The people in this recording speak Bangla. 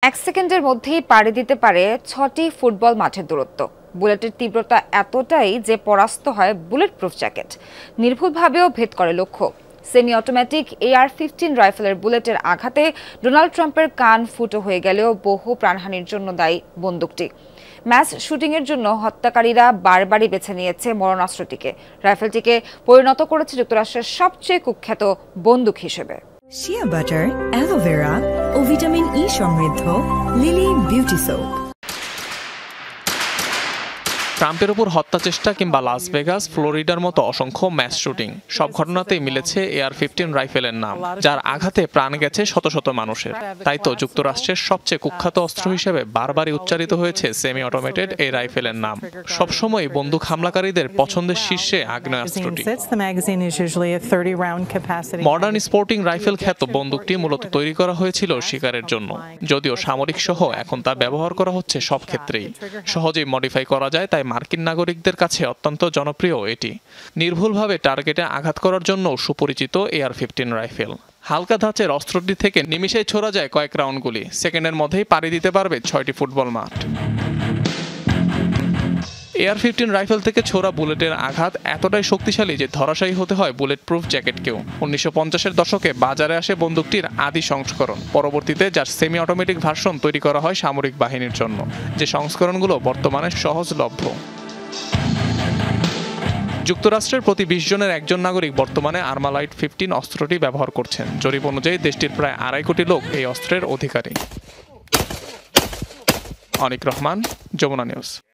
এক সেকেন্ডের মধ্যেই পাড়ি দিতে পারে ৬টি ফুটবল মাঠের দূরত্ব। বুলেটের তীব্রতা এতটাই যে পরাস্ত হয় বুলেট প্রুফ জ্যাকেট। নির্ভুলভাবেও ভেদ করে লক্ষ্য। সেমি অটোমেটিক AR-15 রাইফেলের বুলেটের আঘাতে ডোনাল্ড ট্রাম্পের কান ফুটো হয়ে গেলেও বহু প্রাণহানির জন্য দায়ী বন্দুকটি। ম্যাচ শুটিংয়ের জন্য হত্যাকারীরা বারবারই বেছে নিয়েছে মরণাস্ত্রটিকে। রাইফেলটিকে পরিণত করেছে যুক্তরাষ্ট্রের সবচেয়ে কুখ্যাত বন্দুক হিসেবে। শিয়া বাটার, অ্যালোভেরা ও ভিটামিন ই সমৃদ্ধ লিলি বিউটি সোপ। ট্রাম্পের উপর হত্যা চেষ্টা কিংবা লাস ভেগাস, ফ্লোরিডার মতো অসংখ্য ম্যাচ শুটিং, সব ঘটনাতেই মিলেছে AR-15 রাইফেলের নাম, যার আঘাতে প্রাণ গেছে শত শত মানুষের। তাই তো যুক্তরাষ্ট্রের সবচেয়ে কুখ্যাত অস্ত্র হিসেবে বারবারই উচ্চারিত হয়েছে সেমি অটোমেটেড এই রাইফেলের নাম। সবসময় বন্দুক হামলাকারীদের পছন্দের শীর্ষে আগ্নেয়াস্ত্রটি। মডার্ন স্পোর্টিং রাইফেল খ্যাত বন্দুকটি মূলত তৈরি করা হয়েছিল শিকারের জন্য, যদিও সামরিক সহ এখন তা ব্যবহার করা হচ্ছে সব ক্ষেত্রেই। সহজেই মডিফাই করা যায়, তাই মার্কিন নাগরিকদের কাছে অত্যন্ত জনপ্রিয় এটি। নির্ভুলভাবে টার্গেটে আঘাত করার জন্য সুপরিচিত AR-15 রাইফেল। হালকা ধাঁচের অস্ত্রটি থেকে নিমিষেই ছোড়া যায় কয়েক রাউন্ড গুলি, সেকেন্ডের মধ্যেই পাড়ি দিতে পারবে 6টি ফুটবল মাঠ। AR-15 রাইফেল থেকে ছোড়া বুলেটের আঘাত এতটাই শক্তিশালী যে ধরাশায়ী হতে হয় বুলেট প্রুফ জ্যাকেটকেও। 1950-এর দশকে বাজারে আসে বন্দুকটির আদি সংস্করণ। পরবর্তীতে যার সেমি অটোমেটিক ভার্সন তৈরি করা হয় সামরিক বাহিনীর জন্য, যে সংস্করণগুলো বর্তমানে সহজলভ্য। যুক্তরাষ্ট্রের প্রতি 20 জনের একজন নাগরিক বর্তমানে আর্মালাইট 15 অস্ত্রটি ব্যবহার করছেন। জরিপ অনুযায়ী দেশটির প্রায় 2.5 কোটি লোক এই অস্ত্রের অধিকারী। অনিক রহমান, যমুনা নিউজ।